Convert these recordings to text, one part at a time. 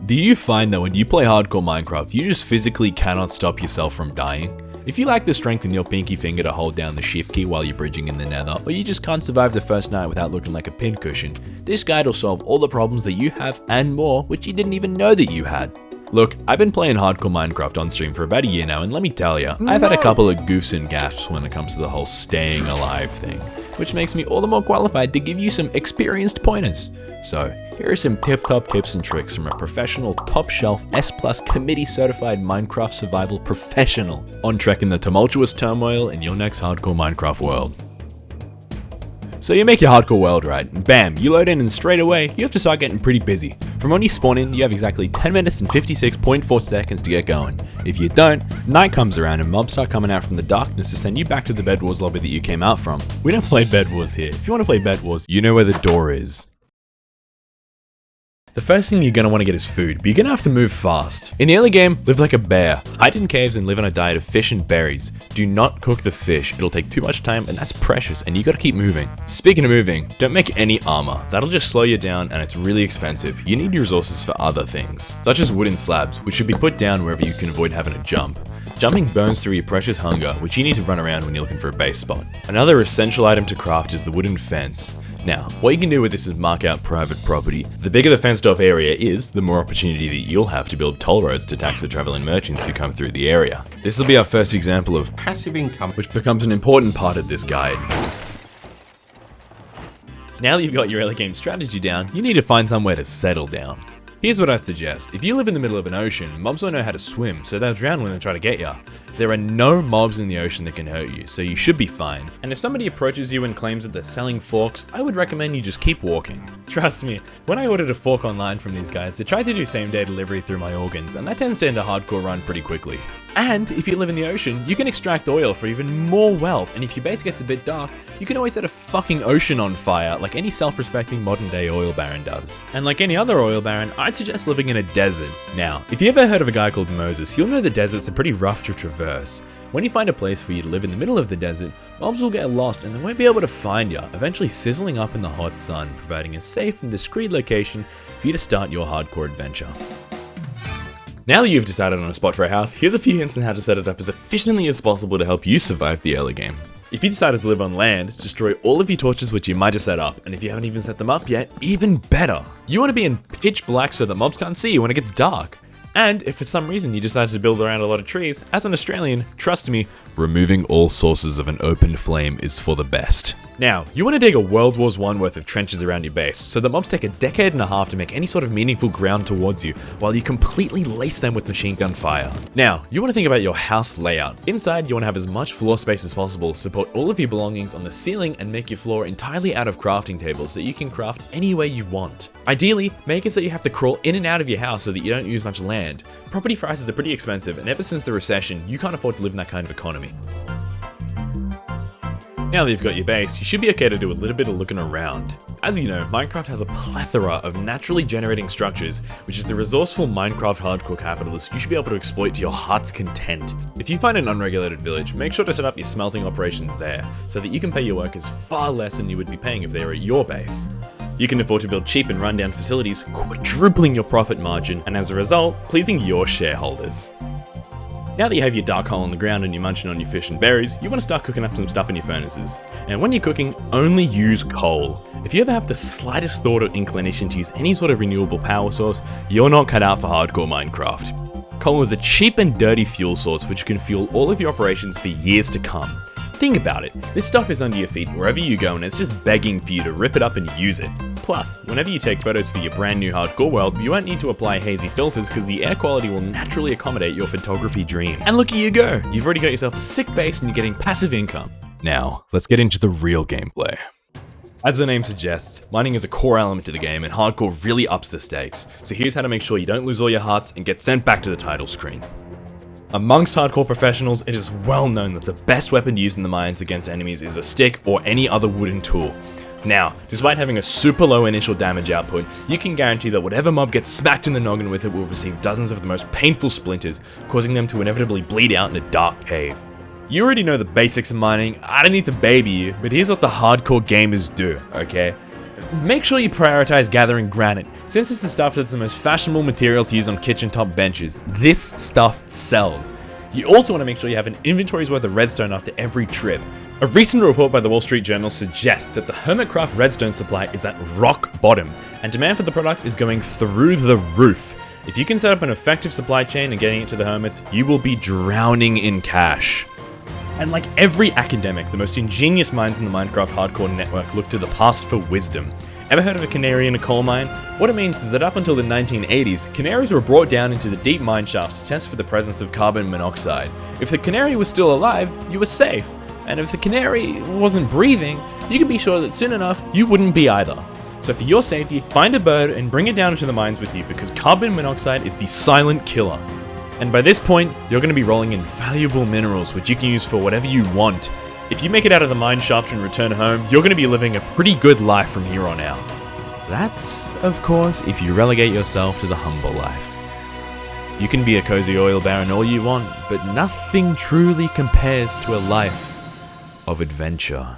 Do you find that when you play hardcore Minecraft, you just physically cannot stop yourself from dying? If you lack the strength in your pinky finger to hold down the shift key while you're bridging in the nether, or you just can't survive the first night without looking like a pincushion, this guide will solve all the problems that you have and more, which you didn't even know that you had. Look, I've been playing hardcore Minecraft on stream for about a year now, and let me tell you, I've had a couple of goofs and gaffes when it comes to the whole staying alive thing, which makes me all the more qualified to give you some experienced pointers. So, here are some tip-top tips and tricks from a professional, top-shelf, S+ committee certified Minecraft survival professional on trek in the tumultuous turmoil in your next hardcore Minecraft world. So you make your hardcore world, right? And bam, you load in and straight away, you have to start getting pretty busy. From when you spawn in, you have exactly 10 minutes and 56.4 seconds to get going. If you don't, night comes around and mobs start coming out from the darkness to send you back to the Bed Wars lobby that you came out from. We don't play Bed Wars here. If you want to play Bed Wars, you know where the door is. The first thing you're going to want to get is food, but you're going to have to move fast. In the early game, live like a bear, hide in caves and live on a diet of fish and berries. Do not cook the fish, it'll take too much time and that's precious and you got to keep moving. Speaking of moving, don't make any armor, that'll just slow you down and it's really expensive. You need your resources for other things, such as wooden slabs, which should be put down wherever you can avoid having to jump. Jumping burns through your precious hunger, which you need to run around when you're looking for a base spot. Another essential item to craft is the wooden fence. Now, what you can do with this is mark out private property. The bigger the fenced off area is, the more opportunity that you'll have to build toll roads to tax the traveling merchants who come through the area. This will be our first example of passive income, which becomes an important part of this guide. Now that you've got your early game strategy down, you need to find somewhere to settle down. Here's what I'd suggest. If you live in the middle of an ocean, mobs won't know how to swim, so they'll drown when they try to get you. There are no mobs in the ocean that can hurt you, so you should be fine. And if somebody approaches you and claims that they're selling forks, I would recommend you just keep walking. Trust me, when I ordered a fork online from these guys, they tried to do same-day delivery through my organs, and that tends to end a hardcore run pretty quickly. And if you live in the ocean, you can extract oil for even more wealth, and if your base gets a bit dark, you can always set a fucking ocean on fire like any self-respecting modern day oil baron does. And like any other oil baron, I'd suggest living in a desert. Now, if you ever heard of a guy called Moses, you'll know that deserts are pretty rough to traverse. When you find a place for you to live in the middle of the desert, mobs will get lost and they won't be able to find you, eventually sizzling up in the hot sun, providing a safe and discreet location for you to start your hardcore adventure. Now that you've decided on a spot for a house, here's a few hints on how to set it up as efficiently as possible to help you survive the early game. If you decided to live on land, destroy all of your torches which you might have set up, and if you haven't even set them up yet, even better. You want to be in pitch black so that mobs can't see you when it gets dark. And if for some reason you decided to build around a lot of trees, as an Australian, trust me, removing all sources of an open flame is for the best. Now, you want to dig a World War I worth of trenches around your base, so that mobs take a decade and a half to make any sort of meaningful ground towards you, while you completely lace them with machine gun fire. Now, you want to think about your house layout. Inside, you want to have as much floor space as possible, support all of your belongings on the ceiling, and make your floor entirely out of crafting tables so you can craft any way you want. Ideally, make it so you have to crawl in and out of your house so that you don't use much land. Property prices are pretty expensive, and ever since the recession, you can't afford to live in that kind of economy. Now that you've got your base, you should be okay to do a little bit of looking around. As you know, Minecraft has a plethora of naturally generating structures, which as a resourceful Minecraft hardcore capitalist, you should be able to exploit to your heart's content. If you find an unregulated village, make sure to set up your smelting operations there, so that you can pay your workers far less than you would be paying if they were at your base. You can afford to build cheap and rundown facilities, quadrupling your profit margin, and as a result, pleasing your shareholders. Now that you have your dark hole on the ground and you're munching on your fish and berries, you want to start cooking up some stuff in your furnaces. And when you're cooking, only use coal. If you ever have the slightest thought or inclination to use any sort of renewable power source, you're not cut out for hardcore Minecraft. Coal is a cheap and dirty fuel source which can fuel all of your operations for years to come. Think about it, this stuff is under your feet wherever you go and it's just begging for you to rip it up and use it. Plus, whenever you take photos for your brand new hardcore world, you won't need to apply hazy filters because the air quality will naturally accommodate your photography dream. And look at you go, you've already got yourself a sick base and you're getting passive income. Now, let's get into the real gameplay. As the name suggests, mining is a core element to the game and hardcore really ups the stakes. So here's how to make sure you don't lose all your hearts and get sent back to the title screen. Amongst hardcore professionals, it is well known that the best weapon used in the mines against enemies is a stick or any other wooden tool. Now, despite having a super low initial damage output, you can guarantee that whatever mob gets smacked in the noggin with it will receive dozens of the most painful splinters, causing them to inevitably bleed out in a dark cave. You already know the basics of mining, I don't need to baby you, but here's what the hardcore gamers do, okay? Make sure you prioritize gathering granite, since it's the stuff that's the most fashionable material to use on kitchen top benches. This stuff sells. You also want to make sure you have an inventory's worth of redstone after every trip. A recent report by the Wall Street Journal suggests that the Hermitcraft redstone supply is at rock bottom, and demand for the product is going through the roof. If you can set up an effective supply chain and getting it to the hermits, you will be drowning in cash. And like every academic, the most ingenious minds in the Minecraft hardcore network look to the past for wisdom. Ever heard of a canary in a coal mine? What it means is that up until the 1980s, canaries were brought down into the deep mine shafts to test for the presence of carbon monoxide. If the canary was still alive, you were safe. And if the canary wasn't breathing, you could be sure that soon enough, you wouldn't be either. So for your safety, find a bird and bring it down into the mines with you, because carbon monoxide is the silent killer. And by this point, you're going to be rolling in valuable minerals which you can use for whatever you want. If you make it out of the mine shaft and return home, you're going to be living a pretty good life from here on out. That's, of course, if you relegate yourself to the humble life. You can be a cozy oil baron all you want, but nothing truly compares to a life of adventure.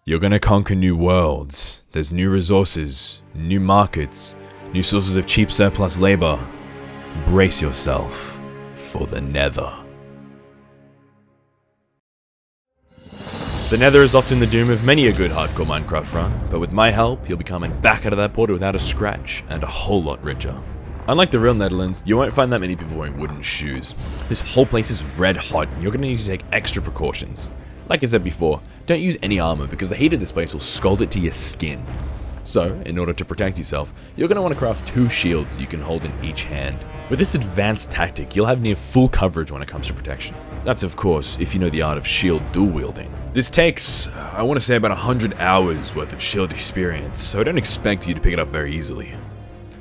You're going to conquer new worlds. There's new resources, new markets, new sources of cheap surplus labor. Brace yourself for the Nether. The Nether is often the doom of many a good hardcore Minecraft run, but with my help, you'll be coming back out of that portal without a scratch and a whole lot richer. Unlike the real Netherlands, you won't find that many people wearing wooden shoes. This whole place is red hot and you're going to need to take extra precautions. Like I said before, don't use any armor because the heat of this place will scald it to your skin. So, in order to protect yourself, you're going to want to craft 2 shields you can hold in each hand. With this advanced tactic, you'll have near full coverage when it comes to protection. That's of course, if you know the art of shield dual wielding. This takes, I want to say, about 100 hours worth of shield experience, so I don't expect you to pick it up very easily.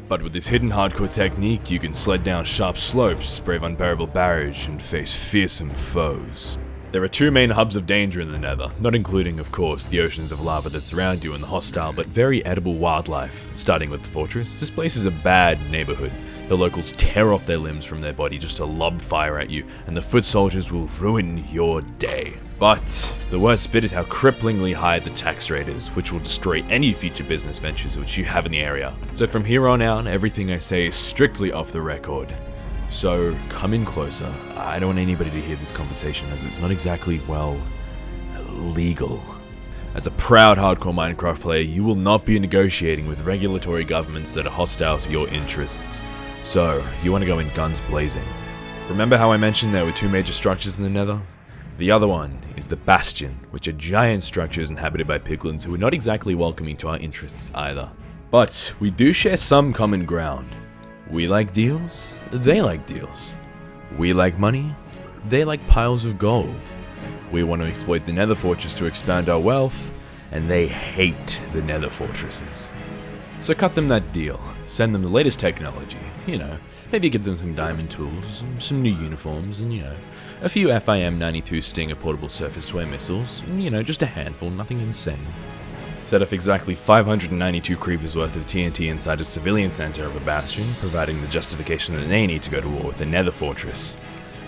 But with this hidden hardcore technique, you can sled down sharp slopes, brave unbearable barrage, and face fearsome foes. There are 2 main hubs of danger in the Nether, not including, of course, the oceans of lava that surround you and the hostile but very edible wildlife. Starting with the fortress, this place is a bad neighborhood. The locals tear off their limbs from their body just to lob fire at you, and the foot soldiers will ruin your day. But the worst bit is how cripplingly high the tax rate is, which will destroy any future business ventures which you have in the area. So from here on out, everything I say is strictly off the record. So come in closer. I don't want anybody to hear this conversation, as it's not exactly, well, legal. As a proud hardcore Minecraft player, you will not be negotiating with regulatory governments that are hostile to your interests. So, you want to go in guns blazing. Remember how I mentioned there were 2 major structures in the Nether? The other one is the Bastion, which are giant structures inhabited by piglins who are not exactly welcoming to our interests either. But we do share some common ground. We like deals, they like deals. We like money, they like piles of gold. We want to exploit the Nether Fortress to expand our wealth, and they hate the Nether Fortresses. So cut them that deal, send them the latest technology, maybe give them some diamond tools, some new uniforms, and a few FIM-92 Stinger portable surface-to-air missiles, and just a handful, nothing insane. Set off exactly 592 creepers worth of TNT inside a civilian center of a bastion, providing the justification that they need to go to war with the Nether Fortress.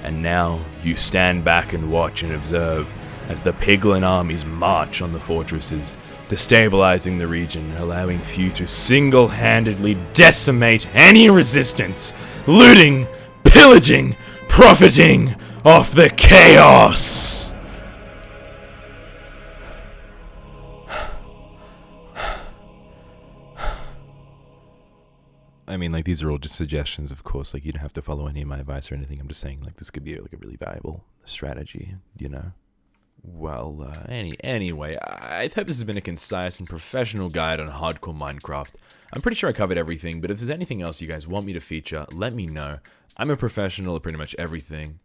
And now, you stand back and watch and observe as the piglin armies march on the fortresses, destabilizing the region, allowing few to single-handedly decimate any resistance, looting, pillaging, profiting off the chaos! I mean, these are all just suggestions, of course. You don't have to follow any of my advice or anything. I'm just saying, this could be a really valuable strategy, Well, anyway, I hope this has been a concise and professional guide on hardcore Minecraft. I'm pretty sure I covered everything, but if there's anything else you guys want me to feature, let me know. I'm a professional at pretty much everything.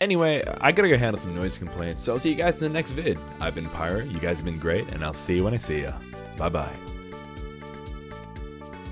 Anyway, I gotta go handle some noise complaints, so I'll see you guys in the next vid. I've been Pyro, you guys have been great, and I'll see you when I see ya. Bye-bye.